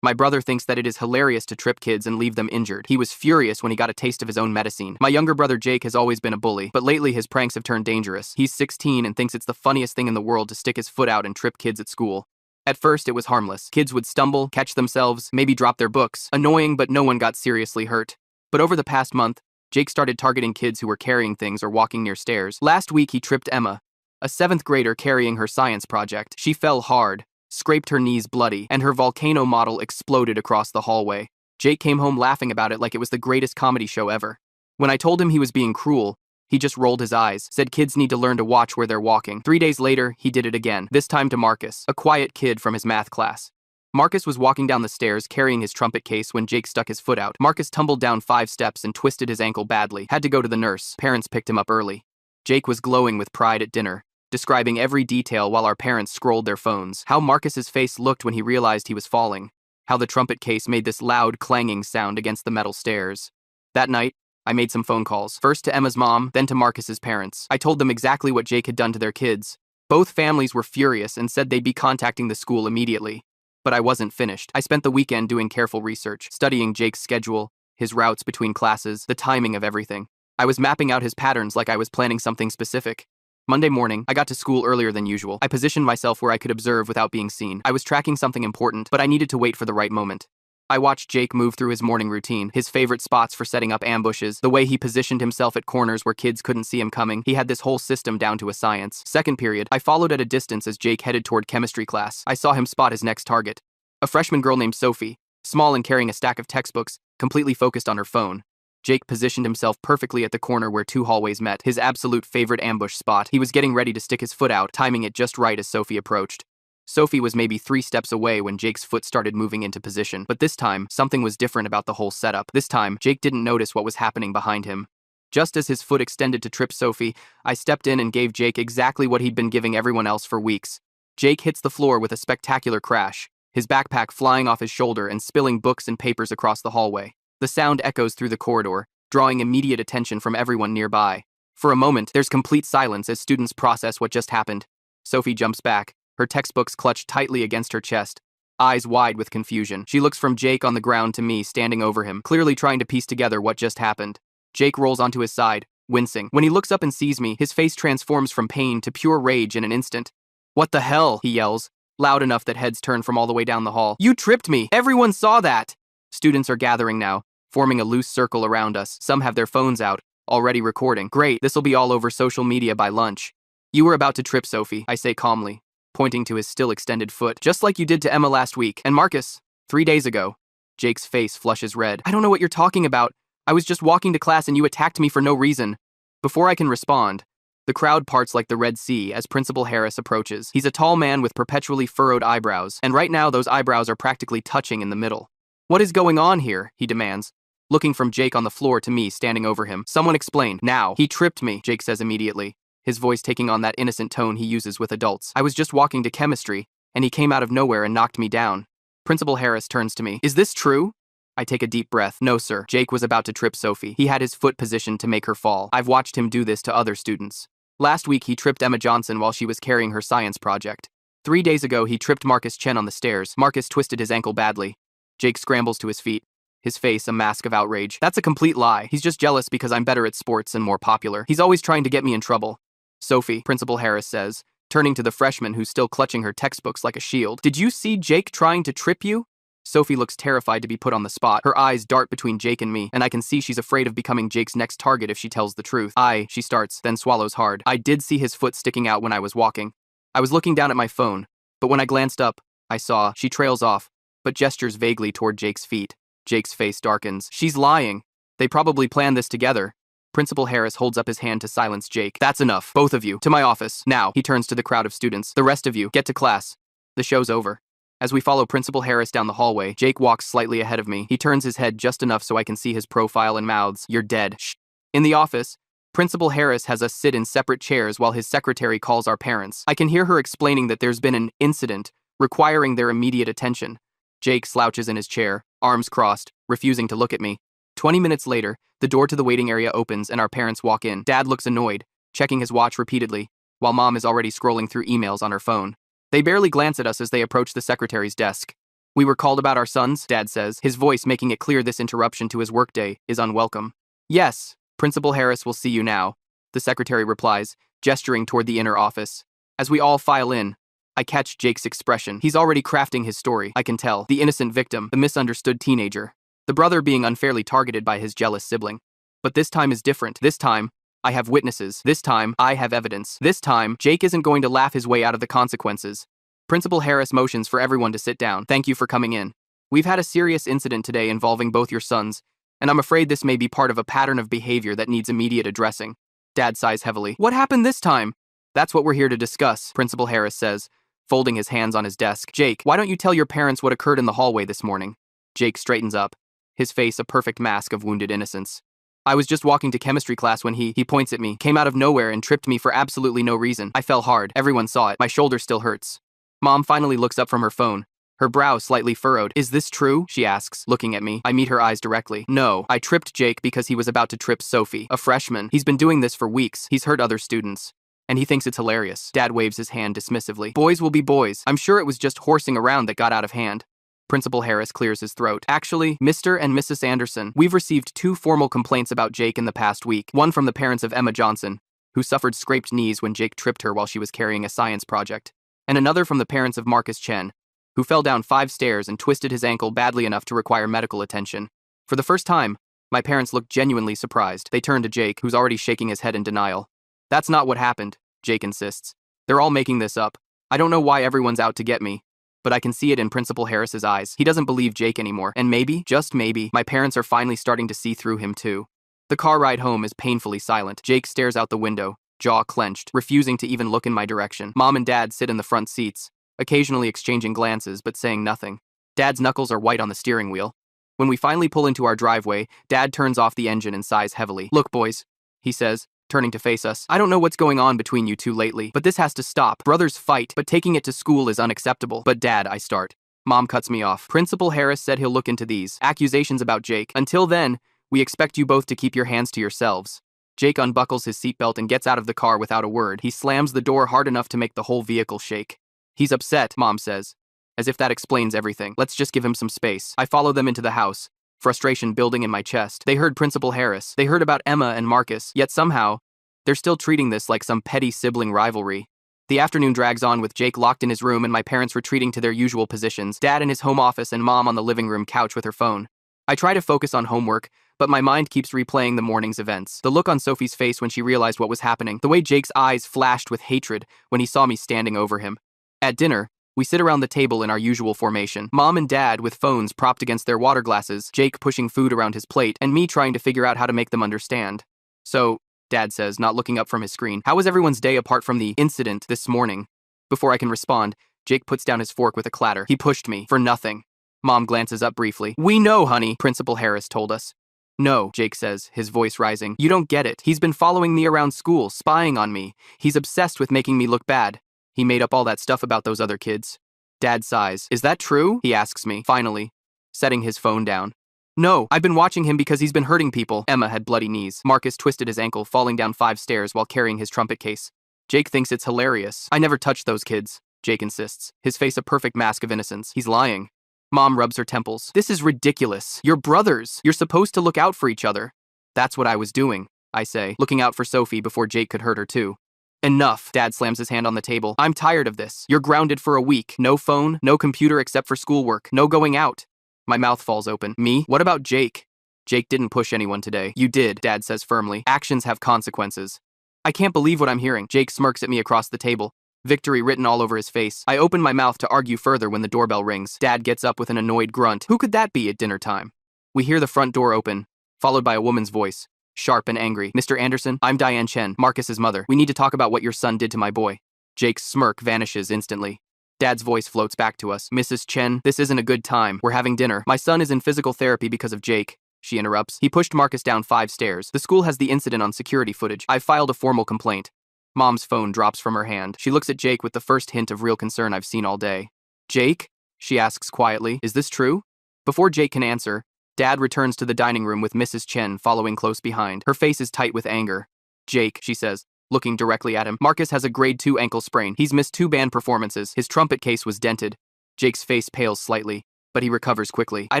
My brother thinks that it is hilarious to trip kids and leave them injured. He was furious when he got a taste of his own medicine. My younger brother Jake has always been a bully, but lately his pranks have turned dangerous. He's 16 and thinks it's the funniest thing in the world to stick his foot out and trip kids at school. At first, it was harmless. Kids would stumble, catch themselves, maybe drop their books. Annoying, but no one got seriously hurt. But over the past month, Jake started targeting kids who were carrying things or walking near stairs. Last week, he tripped Emma, a 7th grader carrying her science project. She fell hard, scraped her knees bloody, and her volcano model exploded across the hallway. Jake came home laughing about it like it was the greatest comedy show ever. When I told him he was being cruel, he just rolled his eyes, said kids need to learn to watch where they're walking. 3 days later, he did it again, this time to Marcus, a quiet kid from his math class. Marcus was walking down the stairs carrying his trumpet case when Jake stuck his foot out. Marcus tumbled down 5 steps and twisted his ankle badly. Had to go to the nurse. Parents picked him up early. Jake was glowing with pride at dinner, describing every detail while our parents scrolled their phones. How Marcus's face looked when he realized he was falling. How the trumpet case made this loud clanging sound against the metal stairs. That night, I made some phone calls, first to Emma's mom, then to Marcus's parents. I told them exactly what Jake had done to their kids. Both families were furious and said they'd be contacting the school immediately. But I wasn't finished. I spent the weekend doing careful research, studying Jake's schedule, his routes between classes, the timing of everything. I was mapping out his patterns like I was planning something specific. Monday morning, I got to school earlier than usual. I positioned myself where I could observe without being seen. I was tracking something important, but I needed to wait for the right moment. I watched Jake move through his morning routine, his favorite spots for setting up ambushes, the way he positioned himself at corners where kids couldn't see him coming. He had this whole system down to a science. Second period, I followed at a distance as Jake headed toward chemistry class. I saw him spot his next target. A freshman girl named Sophie, small and carrying a stack of textbooks, completely focused on her phone. Jake positioned himself perfectly at the corner where 2 hallways met, his absolute favorite ambush spot. He was getting ready to stick his foot out, timing it just right as Sophie approached. Sophie was maybe 3 steps away when Jake's foot started moving into position, but this time, something was different about the whole setup. This time, Jake didn't notice what was happening behind him. Just as his foot extended to trip Sophie, I stepped in and gave Jake exactly what he'd been giving everyone else for weeks. Jake hits the floor with a spectacular crash, his backpack flying off his shoulder and spilling books and papers across the hallway. The sound echoes through the corridor, drawing immediate attention from everyone nearby. For a moment, there's complete silence as students process what just happened. Sophie jumps back, her textbooks clutched tightly against her chest, eyes wide with confusion. She looks from Jake on the ground to me standing over him, clearly trying to piece together what just happened. Jake rolls onto his side, wincing. When he looks up and sees me, his face transforms from pain to pure rage in an instant. "What the hell?" he yells, loud enough that heads turn from all the way down the hall. "You tripped me! Everyone saw that!" Students are gathering now, forming a loose circle around us. Some have their phones out, already recording. Great, this'll be all over social media by lunch. "You were about to trip Sophie," I say calmly, pointing to his still extended foot, "just like you did to Emma last week. And Marcus, 3 days ago." Jake's face flushes red. "I don't know what you're talking about. I was just walking to class and you attacked me for no reason." Before I can respond, the crowd parts like the Red Sea as Principal Harris approaches. He's a tall man with perpetually furrowed eyebrows, and right now those eyebrows are practically touching in the middle. "What is going on here?" he demands, looking from Jake on the floor to me standing over him. "Someone explain, now." "He tripped me," Jake says immediately, his voice taking on that innocent tone he uses with adults. "I was just walking to chemistry, and he came out of nowhere and knocked me down." Principal Harris turns to me. "Is this true?" I take a deep breath. "No, sir. Jake was about to trip Sophie. He had his foot positioned to make her fall. I've watched him do this to other students. Last week, he tripped Emma Johnson while she was carrying her science project. 3 days ago, he tripped Marcus Chen on the stairs. Marcus twisted his ankle badly." Jake scrambles to his feet, his face a mask of outrage. "That's a complete lie. He's just jealous because I'm better at sports and more popular. He's always trying to get me in trouble." "Sophie," Principal Harris says, turning to the freshman who's still clutching her textbooks like a shield, "did you see Jake trying to trip you?" Sophie looks terrified to be put on the spot. Her eyes dart between Jake and me, and I can see she's afraid of becoming Jake's next target if she tells the truth. She starts, then swallows hard. "I did see his foot sticking out when I was walking. I was looking down at my phone, but when I glanced up, I saw." She trails off, but gestures vaguely toward Jake's feet. Jake's face darkens. "She's lying. They probably planned this together." Principal Harris holds up his hand to silence Jake. "That's enough. Both of you, to my office. Now." He turns to the crowd of students. "The rest of you, get to class. The show's over." As we follow Principal Harris down the hallway, Jake walks slightly ahead of me. He turns his head just enough so I can see his profile and mouths. "You're dead." Shh. In the office, Principal Harris has us sit in separate chairs while his secretary calls our parents. I can hear her explaining that there's been an incident requiring their immediate attention. Jake slouches in his chair, arms crossed, refusing to look at me. 20 minutes later, the door to the waiting area opens and our parents walk in. Dad looks annoyed, checking his watch repeatedly, while Mom is already scrolling through emails on her phone. They barely glance at us as they approach the secretary's desk. We were called about our sons, Dad says, his voice making it clear this interruption to his workday is unwelcome. Yes, Principal Harris will see you now, the secretary replies, gesturing toward the inner office. As we all file in, I catch Jake's expression. He's already crafting his story, I can tell. The innocent victim, the misunderstood teenager. The brother being unfairly targeted by his jealous sibling. But this time is different. This time, I have witnesses. This time, I have evidence. This time, Jake isn't going to laugh his way out of the consequences. Principal Harris motions for everyone to sit down. Thank you for coming in. We've had a serious incident today involving both your sons, and I'm afraid this may be part of a pattern of behavior that needs immediate addressing. Dad sighs heavily. What happened this time? That's what we're here to discuss, Principal Harris says, folding his hands on his desk. Jake, why don't you tell your parents what occurred in the hallway this morning? Jake straightens up, his face a perfect mask of wounded innocence. I was just walking to chemistry class when he points at me, came out of nowhere and tripped me for absolutely no reason. I fell hard. Everyone saw it. My shoulder still hurts. Mom finally looks up from her phone, her brow slightly furrowed. Is this true? She asks, looking at me. I meet her eyes directly. No, I tripped Jake because he was about to trip Sophie, a freshman. He's been doing this for weeks. He's hurt other students. And he thinks it's hilarious. Dad waves his hand dismissively. Boys will be boys. I'm sure it was just horsing around that got out of hand. Principal Harris clears his throat. Actually, Mr. and Mrs. Anderson, we've received 2 formal complaints about Jake in the past week. One from the parents of Emma Johnson, who suffered scraped knees when Jake tripped her while she was carrying a science project. And another from the parents of Marcus Chen, who fell down 5 stairs and twisted his ankle badly enough to require medical attention. For the first time, my parents looked genuinely surprised. They turned to Jake, who's already shaking his head in denial. That's not what happened, Jake insists. They're all making this up. I don't know why everyone's out to get me, but I can see it in Principal Harris's eyes. He doesn't believe Jake anymore, and maybe, just maybe, my parents are finally starting to see through him too. The car ride home is painfully silent. Jake stares out the window, jaw clenched, refusing to even look in my direction. Mom and Dad sit in the front seats, occasionally exchanging glances but saying nothing. Dad's knuckles are white on the steering wheel. When we finally pull into our driveway, Dad turns off the engine and sighs heavily. Look, boys, he says, turning to face us. I don't know what's going on between you two lately, but this has to stop. Brothers fight, but taking it to school is unacceptable. But Dad, I start. Mom cuts me off. Principal Harris said he'll look into these accusations about Jake. Until then, we expect you both to keep your hands to yourselves. Jake unbuckles his seatbelt and gets out of the car without a word. He slams the door hard enough to make the whole vehicle shake. He's upset, Mom says, as if that explains everything. Let's just give him some space. I follow them into the house, frustration building in my chest. They heard Principal Harris. They heard about Emma and Marcus, yet somehow, they're still treating this like some petty sibling rivalry. The afternoon drags on with Jake locked in his room and my parents retreating to their usual positions, Dad in his home office and Mom on the living room couch with her phone. I try to focus on homework, but my mind keeps replaying the morning's events. The look on Sophie's face when she realized what was happening, the way Jake's eyes flashed with hatred when he saw me standing over him. At dinner, we sit around the table in our usual formation. Mom and Dad with phones propped against their water glasses, Jake pushing food around his plate, and me trying to figure out how to make them understand. So, Dad says, not looking up from his screen, how was everyone's day apart from the incident this morning? Before I can respond, Jake puts down his fork with a clatter. He pushed me, for nothing. Mom glances up briefly. We know, honey, Principal Harris told us. No, Jake says, his voice rising. You don't get it. He's been following me around school, spying on me. He's obsessed with making me look bad. He made up all that stuff about those other kids. Dad sighs. Is that true? He asks me, finally, setting his phone down. No, I've been watching him because he's been hurting people. Emma had bloody knees. Marcus twisted his ankle, falling down 5 stairs while carrying his trumpet case. Jake thinks it's hilarious. I never touched those kids, Jake insists, his face a perfect mask of innocence. He's lying. Mom rubs her temples. This is ridiculous. You're brothers. You're supposed to look out for each other. That's what I was doing, I say, looking out for Sophie before Jake could hurt her too. Enough, Dad slams his hand on the table. I'm tired of this. You're grounded for a week. No phone, no computer except for schoolwork, no going out. My mouth falls open. Me? What about Jake? Jake didn't push anyone today. You did, Dad says firmly. Actions have consequences. I can't believe what I'm hearing. Jake smirks at me across the table, victory written all over his face. I open my mouth to argue further when the doorbell rings. Dad gets up with an annoyed grunt. Who could that be at dinner time? We hear the front door open, followed by a woman's voice, sharp and angry. Mr. Anderson, I'm Diane Chen, Marcus's mother. We need to talk about what your son did to my boy. Jake's smirk vanishes instantly. Dad's voice floats back to us. Mrs. Chen, this isn't a good time. We're having dinner. My son is in physical therapy because of Jake, she interrupts. He pushed Marcus down 5 stairs. The school has the incident on security footage. I've filed a formal complaint. Mom's phone drops from her hand. She looks at Jake with the first hint of real concern I've seen all day. Jake? She asks quietly. Is this true? Before Jake can answer, Dad returns to the dining room with Mrs. Chen following close behind. Her face is tight with anger. Jake, she says, looking directly at him. Marcus has a grade 2 ankle sprain. He's missed 2 band performances. His trumpet case was dented. Jake's face pales slightly. but he recovers quickly. I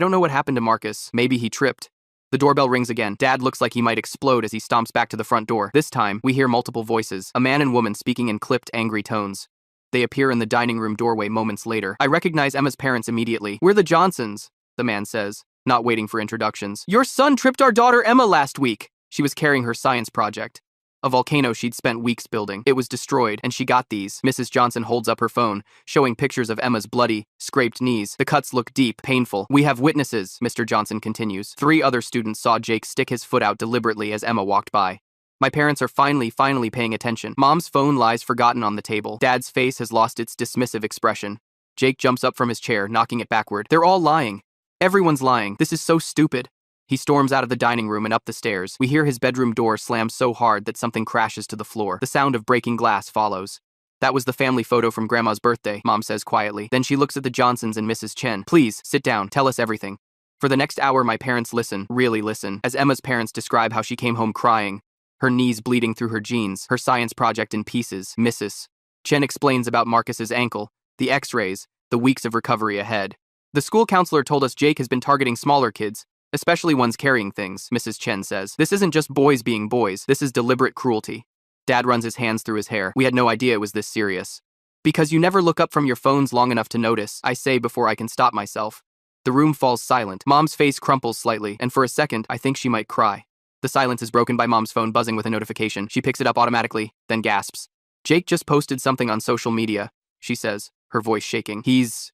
don't know what happened to Marcus. Maybe he tripped. The doorbell rings again. Dad looks like he might explode as he stomps back to the front door. This time, we hear multiple voices, a man and woman speaking in clipped, angry tones. They appear in the dining room doorway moments later. I recognize Emma's parents immediately. We're the Johnsons, the man says, not waiting for introductions. Your son tripped our daughter Emma last week. She was carrying her science project. A volcano she'd spent weeks building. It was destroyed, and she got these. Mrs. Johnson holds up her phone, showing pictures of Emma's bloody, scraped knees. The cuts look deep, painful. We have witnesses, Mr. Johnson continues. 3 other students saw Jake stick his foot out deliberately as Emma walked by. My parents are finally paying attention. Mom's phone lies forgotten on the table. Dad's face has lost its dismissive expression. Jake jumps up from his chair, knocking it backward. They're all lying. Everyone's lying. This is so stupid. He storms out of the dining room and up the stairs. We hear his bedroom door slam so hard that something crashes to the floor. The sound of breaking glass follows. That was the family photo from Grandma's birthday, Mom says quietly. Then she looks at the Johnsons and Mrs. Chen. Please, sit down. Tell us everything. For the next hour, my parents listen, really listen, as Emma's parents describe how she came home crying, her knees bleeding through her jeans, her science project in pieces. Mrs. Chen explains about Marcus's ankle, the x-rays, the weeks of recovery ahead. The school counselor told us Jake has been targeting smaller kids, especially ones carrying things, Mrs. Chen says. This isn't just boys being boys, this is deliberate cruelty. Dad runs his hands through his hair. We had no idea it was this serious. Because you never look up from your phones long enough to notice, I say before I can stop myself. The room falls silent. Mom's face crumples slightly, and for a second, I think she might cry. The silence is broken by Mom's phone buzzing with a notification. She picks it up automatically, then gasps. Jake just posted something on social media, she says, her voice shaking. He's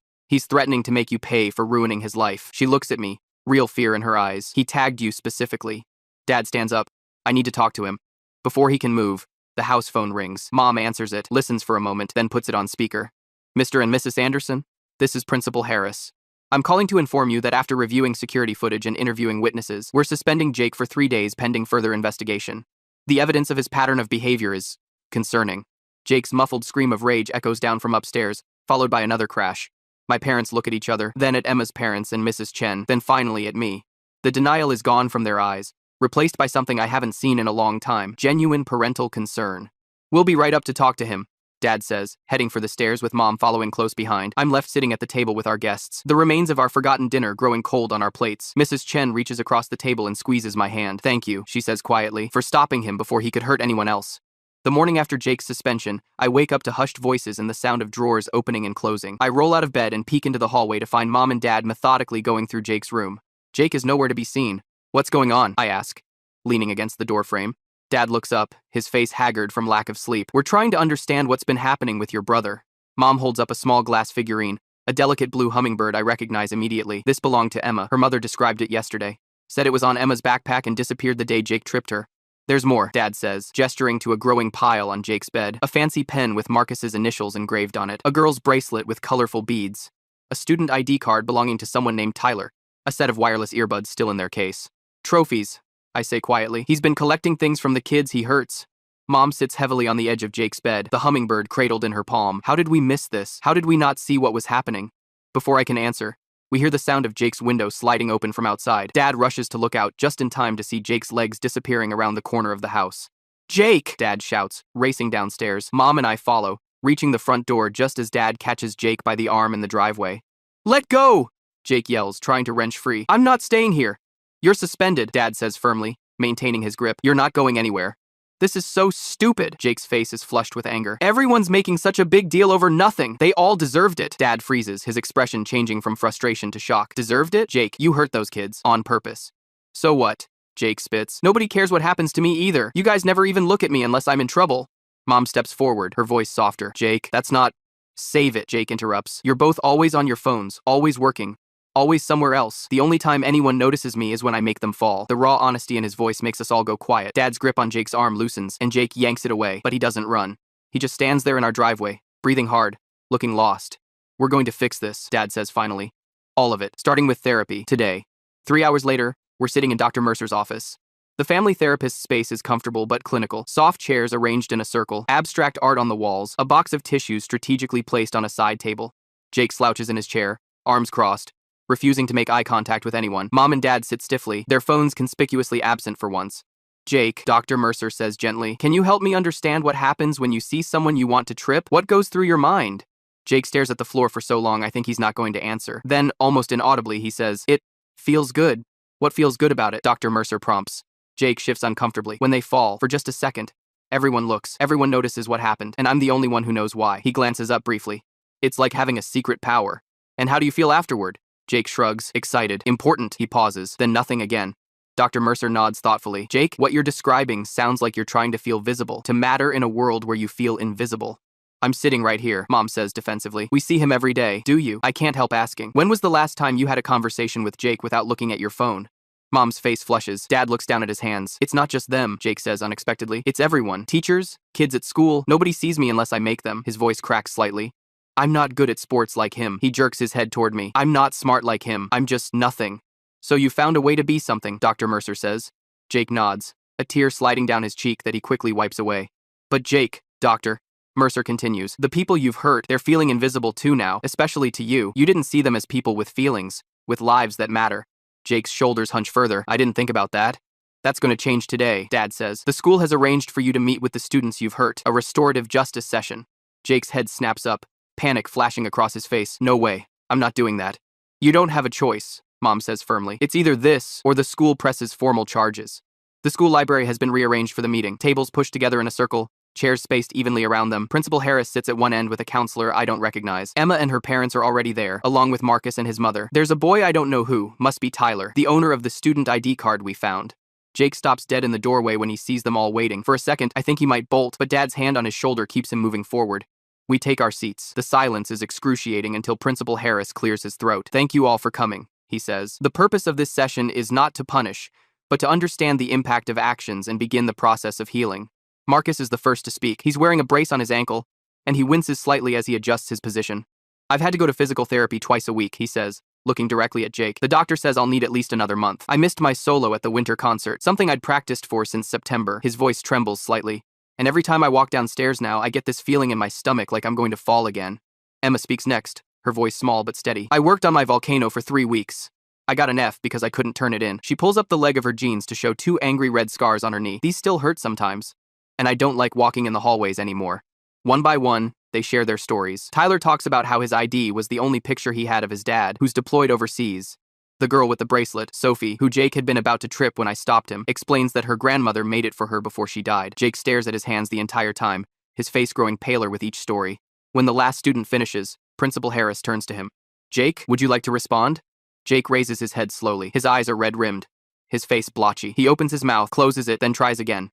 threatening to make you pay for ruining his life. She looks at me, real fear in her eyes. He tagged you specifically. Dad stands up. I need to talk to him. Before he can move, the house phone rings. Mom answers it, listens for a moment, then puts it on speaker. Mr. and Mrs. Anderson, this is Principal Harris. I'm calling to inform you that after reviewing security footage and interviewing witnesses, we're suspending Jake for 3 days pending further investigation. The evidence of his pattern of behavior is concerning. Jake's muffled scream of rage echoes down from upstairs, followed by another crash. My parents look at each other, then at Emma's parents and Mrs. Chen, then finally at me. The denial is gone from their eyes, replaced by something I haven't seen in a long time, genuine parental concern. We'll be right up to talk to him, Dad says, heading for the stairs with Mom following close behind. I'm left sitting at the table with our guests, the remains of our forgotten dinner growing cold on our plates. Mrs. Chen reaches across the table and squeezes my hand. Thank you, she says quietly, for stopping him before he could hurt anyone else. The morning after Jake's suspension, I wake up to hushed voices and the sound of drawers opening and closing. I roll out of bed and peek into the hallway to find Mom and Dad methodically going through Jake's room. Jake is nowhere to be seen. What's going on? I ask, leaning against the doorframe. Dad looks up, his face haggard from lack of sleep. We're trying to understand what's been happening with your brother. Mom holds up a small glass figurine, a delicate blue hummingbird I recognize immediately. This belonged to Emma. Her mother described it yesterday. Said it was on Emma's backpack and disappeared the day Jake tripped her. There's more, Dad says, gesturing to a growing pile on Jake's bed. A fancy pen with Marcus's initials engraved on it. A girl's bracelet with colorful beads. A student ID card belonging to someone named Tyler. A set of wireless earbuds still in their case. Trophies, I say quietly. He's been collecting things from the kids he hurts. Mom sits heavily on the edge of Jake's bed, the hummingbird cradled in her palm. How did we miss this? How did we not see what was happening? Before I can answer, we hear the sound of Jake's window sliding open from outside. Dad rushes to look out just in time to see Jake's legs disappearing around the corner of the house. Jake! Dad shouts, racing downstairs. Mom and I follow, reaching the front door just as Dad catches Jake by the arm in the driveway. Let go! Jake yells, trying to wrench free. I'm not staying here. You're suspended, Dad says firmly, maintaining his grip. You're not going anywhere. This is so stupid. Jake's face is flushed with anger. Everyone's making such a big deal over nothing. They all deserved it. Dad freezes, his expression changing from frustration to shock. Deserved it? Jake, you hurt those kids. On purpose. So what? Jake spits. Nobody cares what happens to me either. You guys never even look at me unless I'm in trouble. Mom steps forward, her voice softer. Jake, that's not... Save it, Jake interrupts. You're both always on your phones, always working. Always somewhere else. The only time anyone notices me is when I make them fall. The raw honesty in his voice makes us all go quiet. Dad's grip on Jake's arm loosens, and Jake yanks it away, but he doesn't run. He just stands there in our driveway, breathing hard, looking lost. We're going to fix this, Dad says finally. All of it, starting with therapy, today. 3 hours later, we're sitting in Dr. Mercer's office. The family therapist's space is comfortable but clinical. Soft chairs arranged in a circle, abstract art on the walls, a box of tissues strategically placed on a side table. Jake slouches in his chair, arms crossed, refusing to make eye contact with anyone. Mom and Dad sit stiffly, their phones conspicuously absent for once. Jake, Dr. Mercer says gently, can you help me understand what happens when you see someone you want to trip? What goes through your mind? Jake stares at the floor for so long I think he's not going to answer. Then, almost inaudibly, he says, "It feels good." "What feels good about it?" Dr. Mercer prompts. Jake shifts uncomfortably. When they fall, for just a second, everyone looks. Everyone notices what happened, and I'm the only one who knows why. He glances up briefly. It's like having a secret power. "And how do you feel afterward?" Jake shrugs, excited. "Important." He pauses, then nothing again. Dr. Mercer nods thoughtfully. "Jake, what you're describing sounds like you're trying to feel visible, to matter in a world where you feel invisible." "I'm sitting right here," Mom says defensively. "We see him every day." "Do you?" I can't help asking. "When was the last time you had a conversation with Jake without looking at your phone?" Mom's face flushes. Dad looks down at his hands. "It's not just them," Jake says unexpectedly. "It's everyone. Teachers, kids at school. Nobody sees me unless I make them." His voice cracks slightly. "I'm not good at sports like him." He jerks his head toward me. "I'm not smart like him. I'm just nothing." "So you found a way to be something," Dr. Mercer says. Jake nods, a tear sliding down his cheek that he quickly wipes away. "But Jake," Dr. Mercer continues, "the people you've hurt, they're feeling invisible too now, especially to you. You didn't see them as people with feelings, with lives that matter." Jake's shoulders hunch further. "I didn't think about that." "That's going to change today," Dad says. "The school has arranged for you to meet with the students you've hurt, a restorative justice session." Jake's head snaps up, panic flashing across his face. "No way. I'm not doing that." "You don't have a choice," Mom says firmly. "It's either this, or the school presses formal charges." The school library has been rearranged for the meeting. Tables pushed together in a circle, chairs spaced evenly around them. Principal Harris sits at one end with a counselor I don't recognize. Emma and her parents are already there, along with Marcus and his mother. There's a boy I don't know who, must be Tyler, the owner of the student ID card we found. Jake stops dead in the doorway when he sees them all waiting. For a second, I think he might bolt, but Dad's hand on his shoulder keeps him moving forward. We take our seats. The silence is excruciating until Principal Harris clears his throat. "Thank you all for coming," he says. "The purpose of this session is not to punish, but to understand the impact of actions and begin the process of healing." Marcus is the first to speak. He's wearing a brace on his ankle, and he winces slightly as he adjusts his position. "I've had to go to physical therapy twice a week," he says, looking directly at Jake. "The doctor says I'll need at least another month. I missed my solo at the winter concert, something I'd practiced for since September." His voice trembles slightly. "And every time I walk downstairs now, I get this feeling in my stomach like I'm going to fall again." Emma speaks next, her voice small but steady. "I worked on my volcano for 3 weeks. I got an F because I couldn't turn it in." She pulls up the leg of her jeans to show 2 angry red scars on her knee. "These still hurt sometimes. And I don't like walking in the hallways anymore." One by one, they share their stories. Tyler talks about how his ID was the only picture he had of his dad, who's deployed overseas. The girl with the bracelet, Sophie, who Jake had been about to trip when I stopped him, explains that her grandmother made it for her before she died. Jake stares at his hands the entire time, his face growing paler with each story. When the last student finishes, Principal Harris turns to him. "Jake, would you like to respond?" Jake raises his head slowly. His eyes are red-rimmed, his face blotchy. He opens his mouth, closes it, then tries again.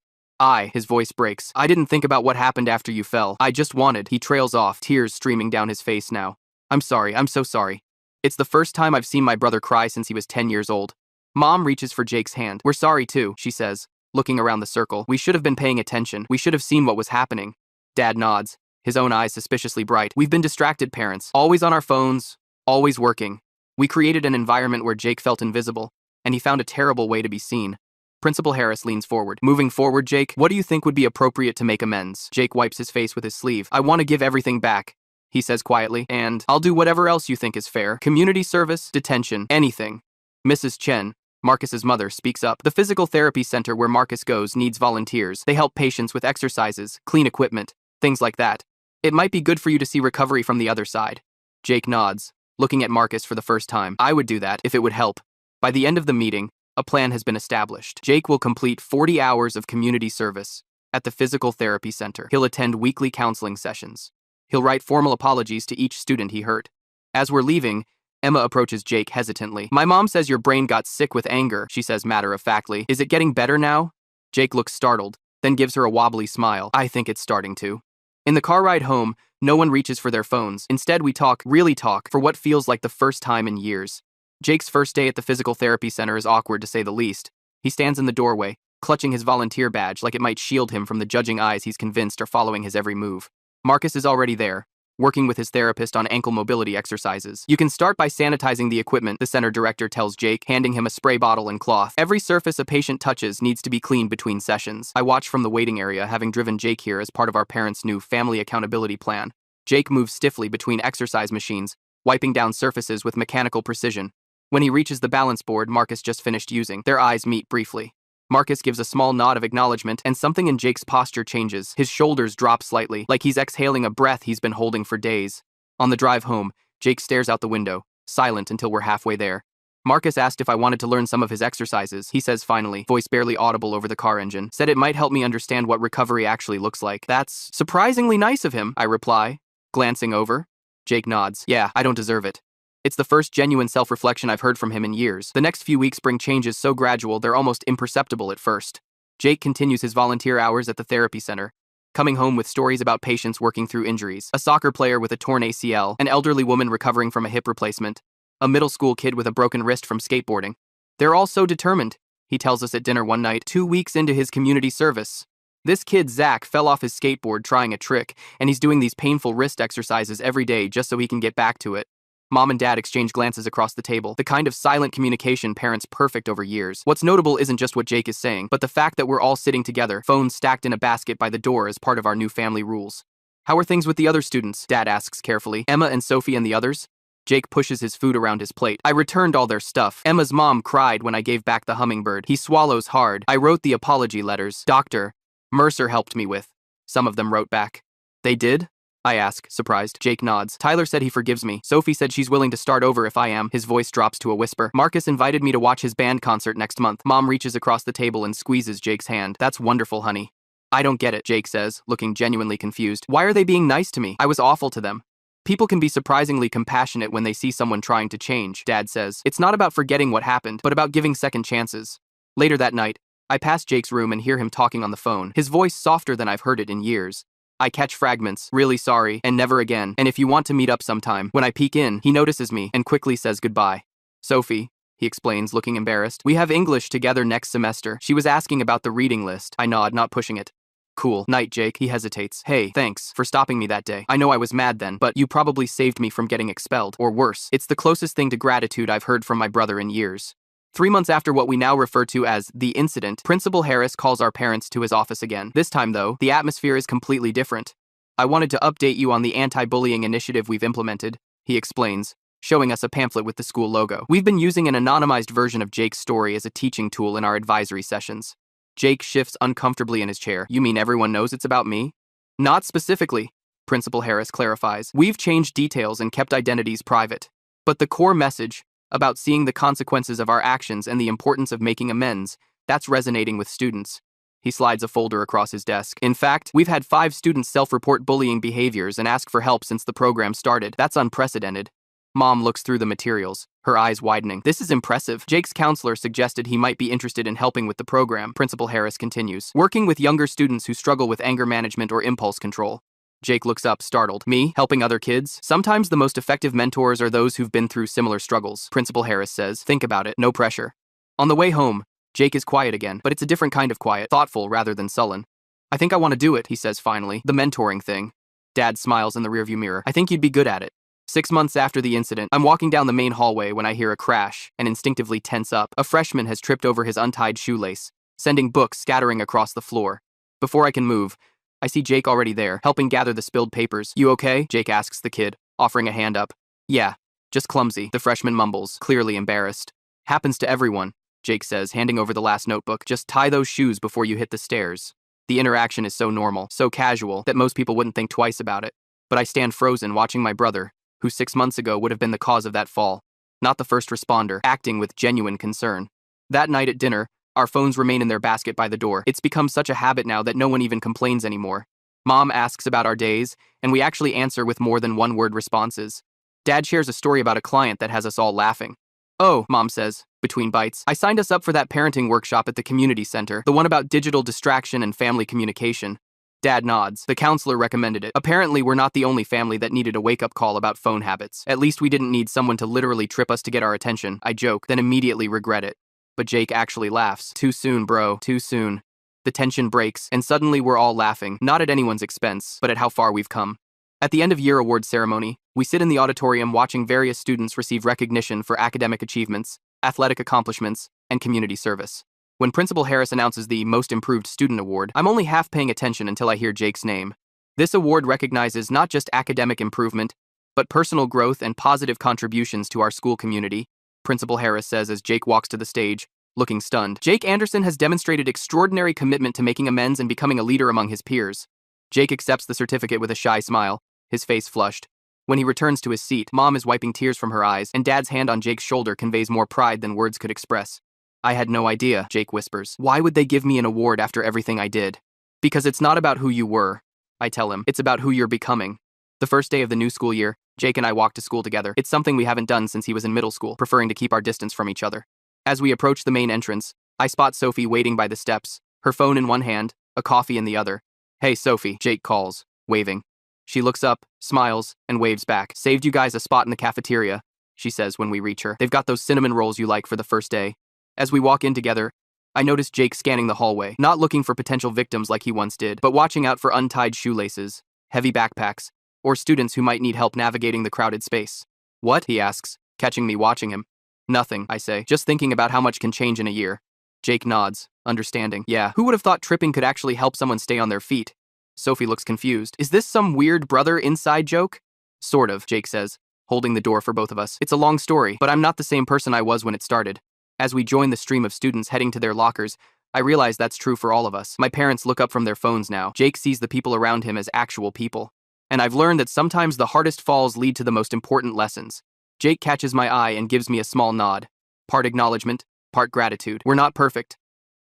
His voice breaks. "I didn't think about what happened after you fell. I just wanted." He trails off, tears streaming down his face now. "I'm sorry, I'm so sorry. It's the first time I've seen my brother cry since he was 10 years old." Mom reaches for Jake's hand. "We're sorry too," she says, looking around the circle. "We should have been paying attention. We should have seen what was happening." Dad nods, his own eyes suspiciously bright. "We've been distracted parents, always on our phones, always working. We created an environment where Jake felt invisible, and he found a terrible way to be seen." Principal Harris leans forward. "Moving forward, Jake, what do you think would be appropriate to make amends?" Jake wipes his face with his sleeve. "I want to give everything back," he says quietly, "and I'll do whatever else you think is fair. Community service, detention, anything." Mrs. Chen, Marcus's mother, speaks up. "The physical therapy center where Marcus goes needs volunteers. They help patients with exercises, clean equipment, things like that. It might be good for you to see recovery from the other side." Jake nods, looking at Marcus for the first time. "I would do that if it would help." By the end of the meeting, a plan has been established. Jake will complete 40 hours of community service at the physical therapy center. He'll attend weekly counseling sessions. He'll write formal apologies to each student he hurt. As we're leaving, Emma approaches Jake hesitantly. "My mom says your brain got sick with anger," she says matter-of-factly. "Is it getting better now?" Jake looks startled, then gives her a wobbly smile. "I think it's starting to." In the car ride home, no one reaches for their phones. Instead, we talk, really talk, for what feels like the first time in years. Jake's first day at the physical therapy center is awkward to say the least. He stands in the doorway, clutching his volunteer badge like it might shield him from the judging eyes he's convinced are following his every move. Marcus is already there, working with his therapist on ankle mobility exercises. "You can start by sanitizing the equipment," the center director tells Jake, handing him a spray bottle and cloth. "Every surface a patient touches needs to be cleaned between sessions." I watch from the waiting area, having driven Jake here as part of our parents' new family accountability plan. Jake moves stiffly between exercise machines, wiping down surfaces with mechanical precision. When he reaches the balance board Marcus just finished using, their eyes meet briefly. Marcus gives a small nod of acknowledgement, and something in Jake's posture changes. His shoulders drop slightly, like he's exhaling a breath he's been holding for days. On the drive home, Jake stares out the window, silent until we're halfway there. Marcus asked if I wanted to learn some of his exercises. He says finally, voice barely audible over the car engine. Said it might help me understand what recovery actually looks like. That's surprisingly nice of him, I reply, glancing over. Jake nods. Yeah, I don't deserve it. It's the first genuine self-reflection I've heard from him in years. The next few weeks bring changes so gradual they're almost imperceptible at first. Jake continues his volunteer hours at the therapy center, coming home with stories about patients working through injuries. A soccer player with a torn ACL, an elderly woman recovering from a hip replacement, a middle school kid with a broken wrist from skateboarding. They're all so determined, he tells us at dinner one night, 2 weeks into his community service. This kid, Zach, fell off his skateboard trying a trick, and he's doing these painful wrist exercises every day just so he can get back to it. Mom and Dad exchange glances across the table, the kind of silent communication parents perfect over years. What's notable isn't just what Jake is saying, but the fact that we're all sitting together, phones stacked in a basket by the door as part of our new family rules. How are things with the other students? Dad asks carefully. Emma and Sophie and the others? Jake pushes his food around his plate. I returned all their stuff. Emma's mom cried when I gave back the hummingbird. He swallows hard. I wrote the apology letters. Dr. Mercer helped me with. Some of them wrote back. They did? I ask, surprised. Jake nods. Tyler said he forgives me. Sophie said she's willing to start over if I am. His voice drops to a whisper. Marcus invited me to watch his band concert next month. Mom reaches across the table and squeezes Jake's hand. That's wonderful, honey. I don't get it, Jake says, looking genuinely confused. Why are they being nice to me? I was awful to them. People can be surprisingly compassionate when they see someone trying to change, Dad says. It's not about forgetting what happened, but about giving second chances. Later that night, I pass Jake's room and hear him talking on the phone, his voice softer than I've heard it in years. I catch fragments, really sorry, and never again, and if you want to meet up sometime. When I peek in, he notices me and quickly says goodbye. Sophie, he explains, looking embarrassed. We have English together next semester. She was asking about the reading list. I nod, not pushing it. Cool. Night, Jake. He hesitates. Hey, thanks for stopping me that day. I know I was mad then, but you probably saved me from getting expelled, or worse. It's the closest thing to gratitude I've heard from my brother in years. 3 months after what we now refer to as the incident, Principal Harris calls our parents to his office again. This time, though, the atmosphere is completely different. I wanted to update you on the anti-bullying initiative we've implemented, he explains, showing us a pamphlet with the school logo. We've been using an anonymized version of Jake's story as a teaching tool in our advisory sessions. Jake shifts uncomfortably in his chair. You mean everyone knows it's about me? Not specifically, Principal Harris clarifies. We've changed details and kept identities private. But the core message, about seeing the consequences of our actions and the importance of making amends, that's resonating with students. He slides a folder across his desk. In fact, we've had 5 students self-report bullying behaviors and ask for help since the program started. That's unprecedented. Mom looks through the materials, her eyes widening. This is impressive. Jake's counselor suggested he might be interested in helping with the program, Principal Harris continues. Working with younger students who struggle with anger management or impulse control. Jake looks up, startled. Me? Helping other kids? Sometimes the most effective mentors are those who've been through similar struggles, Principal Harris says. Think about it, no pressure. On the way home, Jake is quiet again, but it's a different kind of quiet, thoughtful rather than sullen. I think I want to do it, he says finally. The mentoring thing. Dad smiles in the rearview mirror. I think you'd be good at it. 6 months after the incident, I'm walking down the main hallway when I hear a crash and instinctively tense up. A freshman has tripped over his untied shoelace, sending books scattering across the floor. Before I can move, I see Jake already there, helping gather the spilled papers. You okay? Jake asks the kid, offering a hand up. Yeah, just clumsy, the freshman mumbles, clearly embarrassed. Happens to everyone, Jake says, handing over the last notebook. Just tie those shoes before you hit the stairs. The interaction is so normal, so casual, that most people wouldn't think twice about it. But I stand frozen watching my brother, who 6 months ago would have been the cause of that fall, not the first responder, acting with genuine concern. That night at dinner, our phones remain in their basket by the door. It's become such a habit now that no one even complains anymore. Mom asks about our days, and we actually answer with more than one-word responses. Dad shares a story about a client that has us all laughing. Oh, Mom says, between bites. I signed us up for that parenting workshop at the community center, the one about digital distraction and family communication. Dad nods. The counselor recommended it. Apparently, we're not the only family that needed a wake-up call about phone habits. At least we didn't need someone to literally trip us to get our attention. I joke, then immediately regret it. But Jake actually laughs. Too soon, bro. Too soon. The tension breaks, and suddenly we're all laughing, not at anyone's expense, but at how far we've come. At the end of year award ceremony, we sit in the auditorium watching various students receive recognition for academic achievements, athletic accomplishments, and community service. When Principal Harris announces the Most Improved Student Award, I'm only half paying attention until I hear Jake's name. This award recognizes not just academic improvement, but personal growth and positive contributions to our school community, Principal Harris says as Jake walks to the stage, looking stunned. Jake Anderson has demonstrated extraordinary commitment to making amends and becoming a leader among his peers. Jake accepts the certificate with a shy smile, his face flushed. When he returns to his seat, Mom is wiping tears from her eyes, and Dad's hand on Jake's shoulder conveys more pride than words could express. I had no idea, Jake whispers. Why would they give me an award after everything I did? Because it's not about who you were, I tell him. It's about who you're becoming. The first day of the new school year, Jake and I walk to school together. It's something we haven't done since he was in middle school, preferring to keep our distance from each other. As we approach the main entrance, I spot Sophie waiting by the steps, her phone in one hand, a coffee in the other. Hey, Sophie, Jake calls, waving. She looks up, smiles, and waves back. Saved you guys a spot in the cafeteria, she says when we reach her. They've got those cinnamon rolls you like for the first day. As we walk in together, I notice Jake scanning the hallway, not looking for potential victims like he once did, but watching out for untied shoelaces, heavy backpacks, or students who might need help navigating the crowded space. What? He asks, catching me watching him. Nothing, I say, just thinking about how much can change in a year. Jake nods, understanding. Yeah, who would have thought tripping could actually help someone stay on their feet? Sophie looks confused. Is this some weird brother inside joke? Sort of, Jake says, holding the door for both of us. It's a long story, but I'm not the same person I was when it started. As we join the stream of students heading to their lockers, I realize that's true for all of us. My parents look up from their phones now. Jake sees the people around him as actual people. And I've learned that sometimes the hardest falls lead to the most important lessons. Jake catches my eye and gives me a small nod. Part acknowledgement, part gratitude. We're not perfect,